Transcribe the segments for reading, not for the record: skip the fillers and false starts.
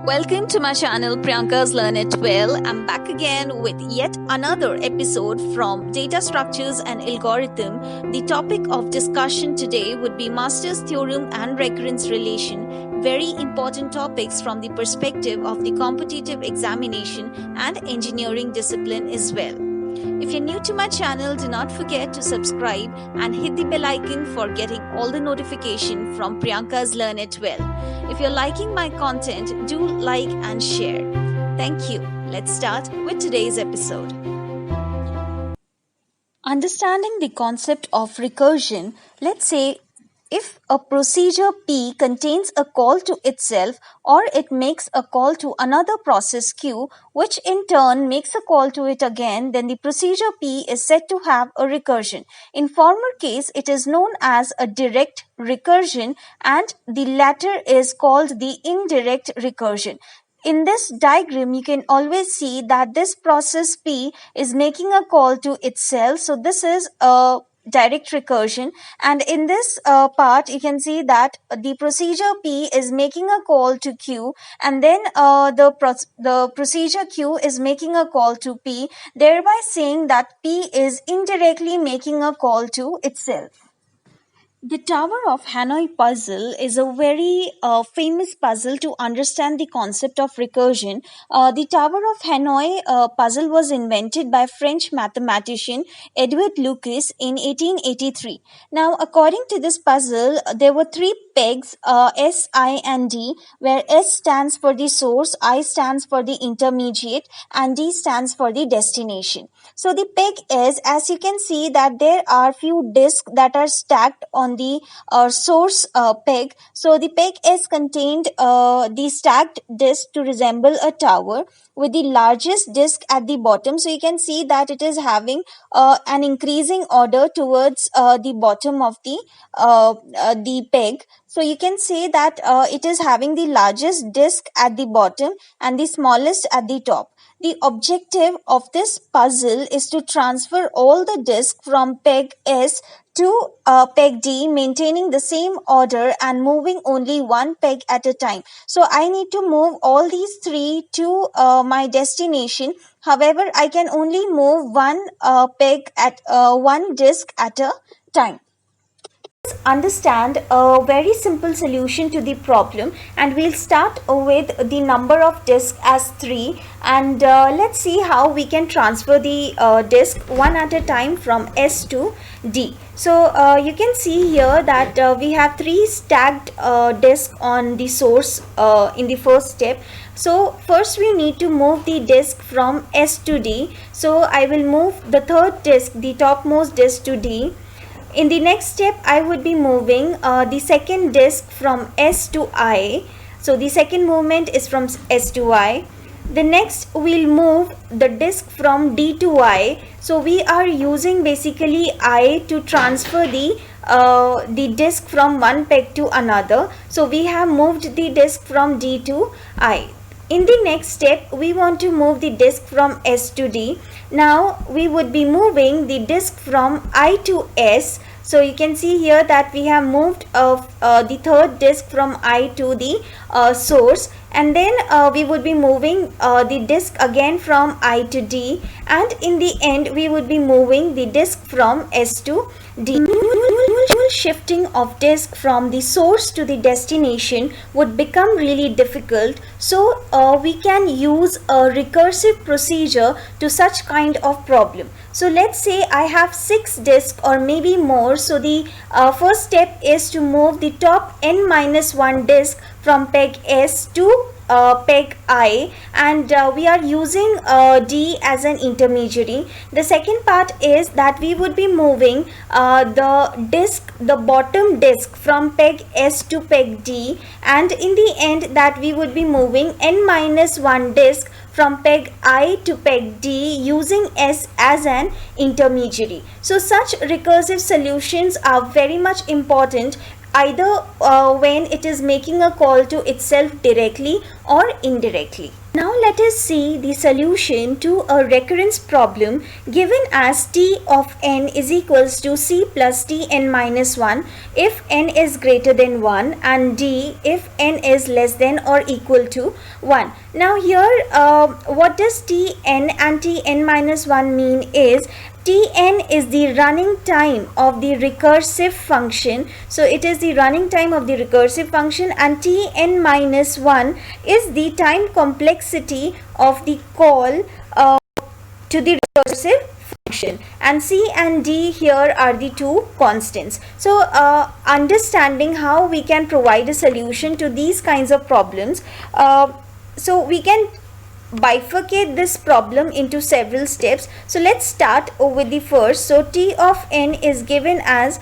Welcome to my channel Priyanka's Learn It Well. I'm back again with yet another episode from Data Structures and Algorithm. The topic of discussion today would be Master's Theorem and Recurrence Relation. Very important topics from the perspective of the competitive examination and engineering discipline as well. If you're new to my channel, do not forget to subscribe and hit the bell icon for getting all the notification from Priyanka's Learn It Well. If you're liking my content, do like and share. Thank you. Let's start with today's episode. Understanding the concept of recursion, let's say if a procedure P contains a call to itself or it makes a call to another process Q, which in turn makes a call to it again, then the procedure P is said to have a recursion. In former case, it is known as a direct recursion and the latter is called the indirect recursion. In this diagram, you can always see that this process P is making a call to itself. So this is a direct recursion, and in this part you can see that the procedure P is making a call to Q, and then the procedure Q is making a call to P, thereby saying that P is indirectly making a call to itself. The Tower of Hanoi puzzle is a very famous puzzle to understand the concept of recursion. The Tower of Hanoi puzzle was invented by French mathematician Edward Lucas in 1883. Now, according to this puzzle, there were three pegs, S, I, and D, where S stands for the source, I stands for the intermediate, and D stands for the destination. So the peg is, as you can see, that there are few discs that are stacked on the source peg. So the peg is contained the stacked disc to resemble a tower with the largest disc at the bottom. So you can see that it is having an increasing order towards the bottom of the peg. So you can say that it is having the largest disc at the bottom and the smallest at the top. The objective of this puzzle is to transfer all the discs from peg S to peg D, maintaining the same order and moving only one peg at a time. So I need to move all these three to my destination. However, I can only move one peg at one disc at a time. Understand a very simple solution to the problem, and we'll start with the number of discs as 3, and let's see how we can transfer the disc one at a time from S to D. So you can see here that we have 3 stacked discs on the source in the first step. So first we need to move the disc from S to D. So I will move the third disc, the topmost disc, to D. In the next step, I would be moving the second disc from S to I. So the second movement is from S to I. The next, we'll move the disc from D to I. So we are using basically I to transfer the disc from one peg to another. So we have moved the disc from D to I. In the next step, we want to move the disc from S to D. Now we would be moving the disc from I to S. So you can see here that we have moved the third disc from I to the source, and then we would be moving the disc again from I to D, and in the end we would be moving the disc from S to D. Shifting of disc from the source to the destination would become really difficult, so we can use a recursive procedure to such kind of problem. So let's say I have 6 discs or maybe more. So the first step is to move the top n-1 disc from peg S to peg I, and we are using D as an intermediary. The second part is that we would be moving the bottom disc from peg S to peg D, and in the end that we would be moving n-1 disc from peg I to peg D using S as an intermediary. So such recursive solutions are very much important, either when it is making a call to itself directly or indirectly. Now let us see the solution to a recurrence problem given as t of n is equals to c plus tn minus 1 if n is greater than 1 and d if n is less than or equal to 1. Now here what does tn and tn minus 1 mean is Tn is the running time of the recursive function. So it is the running time of the recursive function, and Tn minus 1 is the time complexity of the call to the recursive function, and C and D here are the two constants. So understanding how we can provide a solution to these kinds of problems, so we can bifurcate this problem into several steps. So let's start with the first. So t of n is given as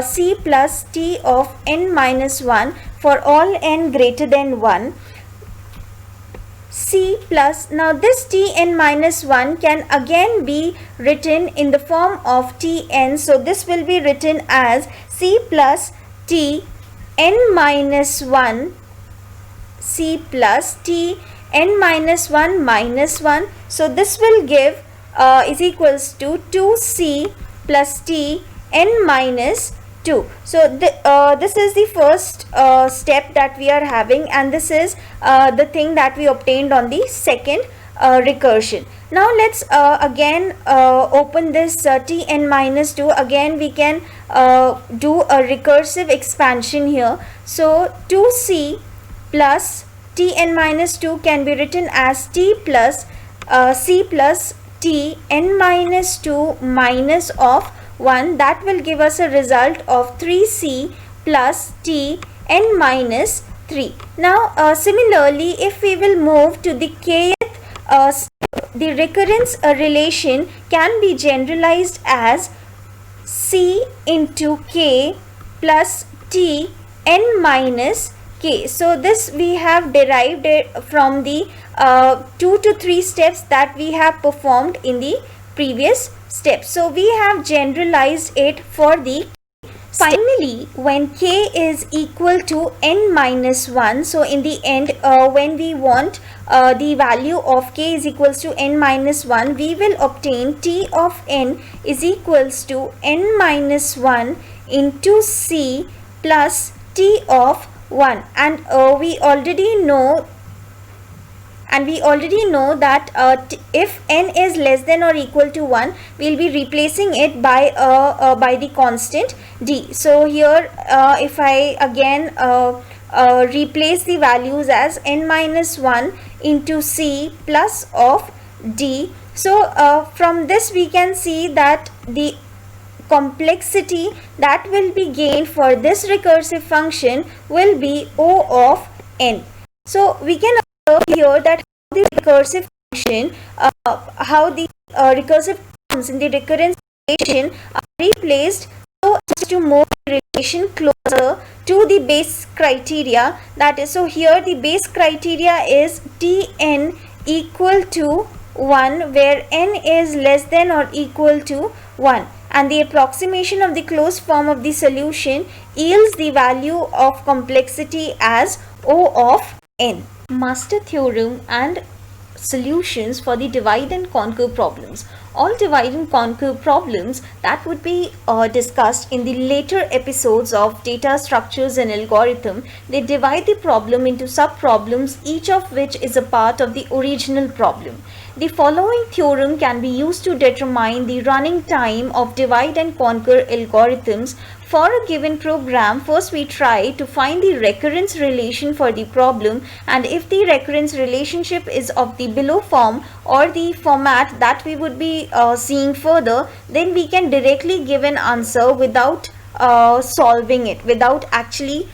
c plus t of n minus 1 for all n greater than 1. C plus, now this tn minus 1 can again be written in the form of tn. So this will be written as c plus t n minus 1 c plus t n minus 1 minus 1. So this will give is equals to 2c plus t n minus 2. So this is the first step that we are having, and this is the thing that we obtained on the second recursion. Now let's again open this tn minus 2. Again we can do a recursive expansion here. So 2c plus tn minus 2 can be written as t plus c plus t n minus 2 minus of 1. That will give us a result of 3c plus t n minus 3. Now similarly, if we will move to the kth step, the recurrence relation can be generalized as c into k plus t n minus k. So this we have derived it from the 2 to 3 steps that we have performed in the previous step. So we have generalized it for the finally when k is equal to n minus 1. So in the end when we want the value of k is equals to n minus 1, we will obtain t of n is equals to n minus 1 into c plus t of 1, and we already know that if n is less than or equal to 1, we will be replacing it by the constant d. So here if I again replace the values as n minus 1 into c plus of d. So from this we can see that the complexity that will be gained for this recursive function will be O of n. So we can observe here that how the recursive function, how the recursive terms in the recurrence relation are replaced so as to move the relation closer to the base criteria. That is, so here the base criteria is Tn equal to 1, where n is less than or equal to 1. And the approximation of the closed form of the solution yields the value of complexity as O of n. Master theorem and solutions for the divide and conquer problems. All divide and conquer problems that would be discussed in the later episodes of data structures and algorithm. They divide the problem into sub-problems, each of which is a part of the original problem. The following theorem can be used to determine the running time of divide and conquer algorithms. For a given program, first we try to find the recurrence relation for the problem, and if the recurrence relationship is of the below form or the format that we would be seeing further, then we can directly give an answer without solving it, without actually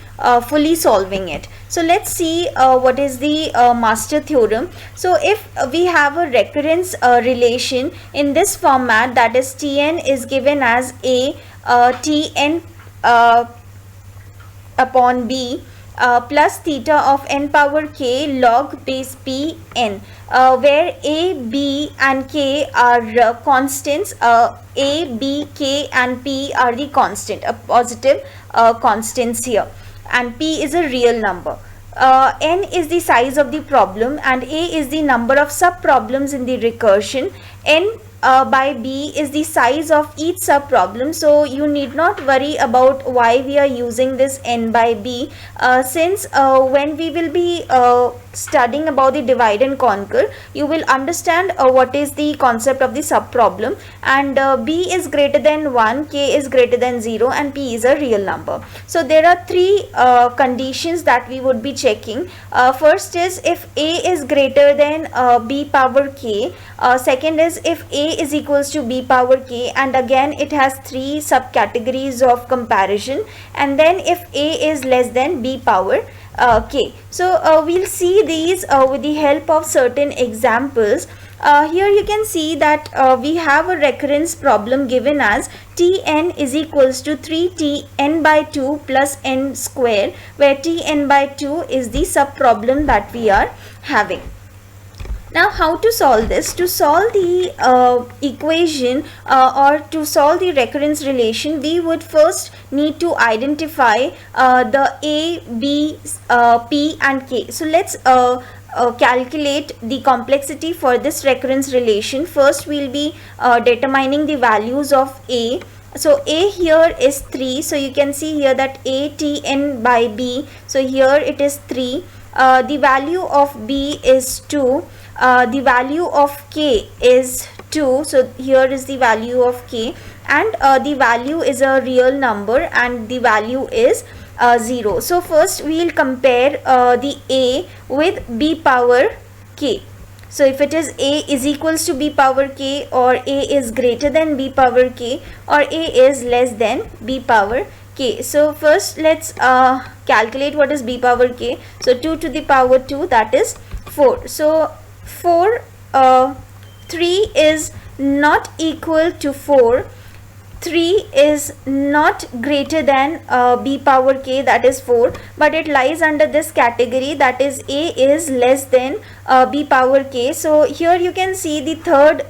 fully solving it. So let's see what is the master theorem. So if we have a recurrence relation in this format, that is Tn is given as a Tn upon b plus theta of n power k log base p n, where a, b and k are constants. A, b, k and p are the constant, a positive constants here, and p is a real number. n is the size of the problem and a is the number of sub problems in the recursion. N by b is the size of each sub problem, so you need not worry about why we are using this n by b, since when we will be studying about the divide and conquer, you will understand what is the concept of the sub problem, and b is greater than 1, k is greater than 0, and p is a real number. So there are three conditions that we would be checking. First is if a is greater than b power k. Second is if a is equals to b power k, and again it has three subcategories of comparison, and then if a is less than b power k. So we'll see these with the help of certain examples. Here you can see that we have a recurrence problem given as Tn is equals to 3Tn by 2 plus n square, where Tn by 2 is the sub problem that we are having. Now how to solve this? To solve the equation or to solve the recurrence relation, we would first need to identify the a, b, p and k. So let's calculate the complexity for this recurrence relation. First we'll be determining the values of a. So a here is 3, so you can see here that a Tn by b, so here it is 3. The value of b is 2. The value of k is 2, so here is the value of k, and the value is a real number and the value is 0. So first we will compare the a with b power k. So if it is a is equals to b power k, or a is greater than b power k, or a is less than b power k. So first let's calculate what is b power k. So 2 to the power 2, that is 4. So 3 is not equal to 4. 3 is not greater than b power k, that is 4, but it lies under this category, that is a is less than b power k. So here you can see the third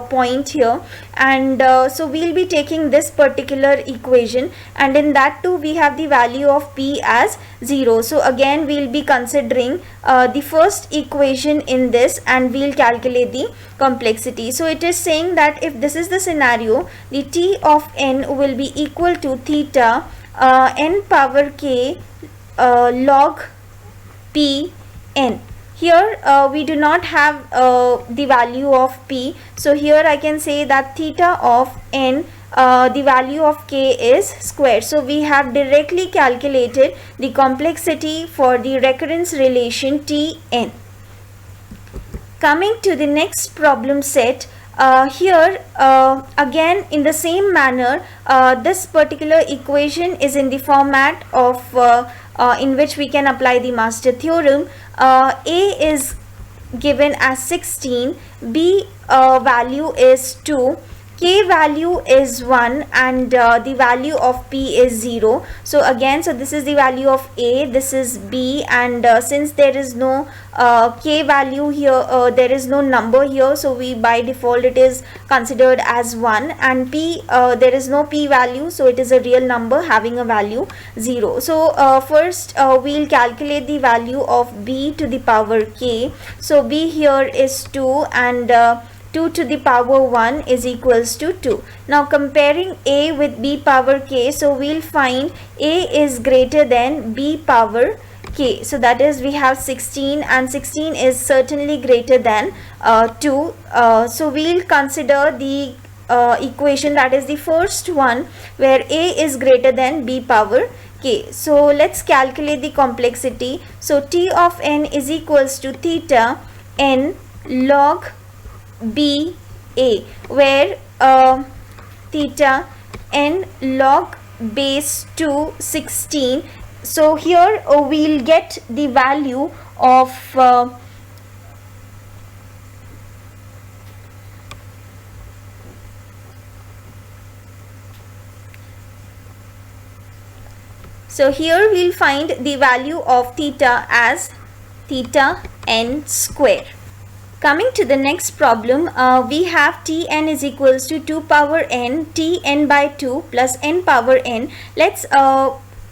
point here, and so we'll be taking this particular equation, and in that too we have the value of p as 0. So again we'll be considering the first equation in this, and we'll calculate the complexity. So it is saying that if this is the scenario, the t of n will be equal to theta n power k log p n. Here we do not have the value of p, so here I can say that theta of n, the value of k is square. So we have directly calculated the complexity for the recurrence relation Tn. Coming to the next problem set, here again in the same manner, this particular equation is in the format of in which we can apply the master theorem. A is given as 16, b value is 2, k value is 1, and the value of p is 0. So again, so this is the value of a, this is b, and since there is no k value here, there is no number here, so we by default it is considered as 1, and p, there is no p value, so it is a real number having a value 0. So first we'll calculate the value of b to the power k. So b here is 2, and 2 to the power 1 is equals to 2. Now comparing a with b power k, so we'll find a is greater than b power k. So that is, we have 16, and 16 is certainly greater than 2. So we'll consider the equation, that is the first one, where a is greater than b power k. So let's calculate the complexity. So t of n is equals to theta n log b a, where theta n log base 2 16. So here we'll get the value of so here we'll find the value of theta as theta n square. Coming to the next problem, we have Tn is equals to 2 power n, Tn by 2 plus n power n. Let's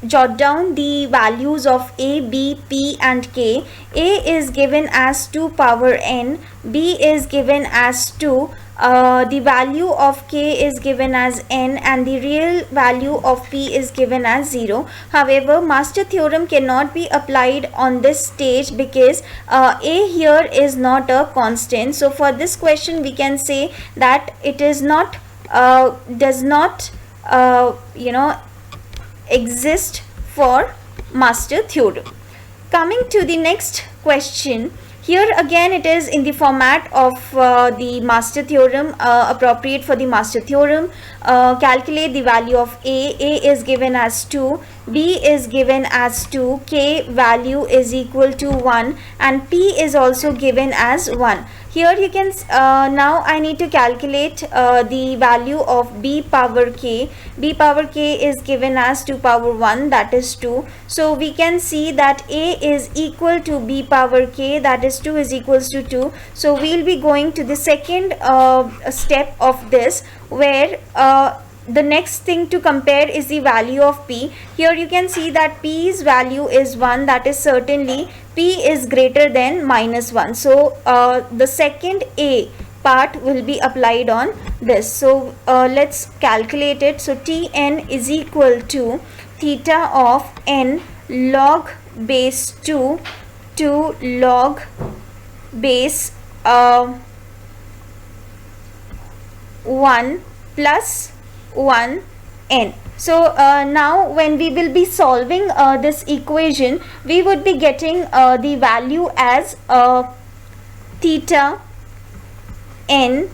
jot down the values of a, b, p and k. A is given as 2 power n, b is given as 2, the value of k is given as n, and the real value of p is given as 0. However, master theorem cannot be applied on this stage because a here is not a constant. So for this question we can say that it is not does not exist for master theorem. Coming to the next question, here again it is in the format of the master theorem, appropriate for the master theorem. Calculate the value of a. A is given as 2, b is given as 2, k value is equal to 1 and p is also given as 1. Here you can now I need to calculate the value of b power k. B power k is given as 2 power 1, that is 2. So we can see that a is equal to b power k, that is 2 is equals to 2. So we will be going to the second step of this, where the next thing to compare is the value of p. Here you can see that p's value is 1, that is certainly p is greater than minus 1. So the second a part will be applied on this. So let's calculate it. So Tn is equal to theta of n log base 2 to log base 1 plus 1 n. So now when we will be solving this equation, we would be getting the value as theta n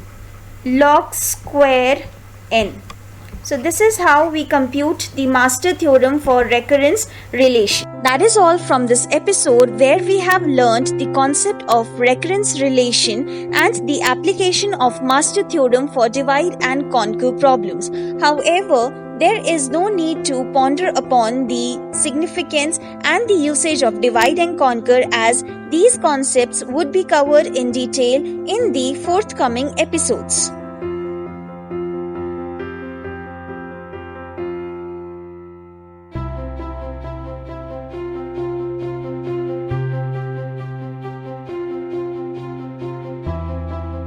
log square n. So this is how we compute the master theorem for recurrence relation. That is all from this episode, where we have learned the concept of recurrence relation and the application of master theorem for divide and conquer problems. However, there is no need to ponder upon the significance and the usage of divide and conquer, as these concepts would be covered in detail in the forthcoming episodes.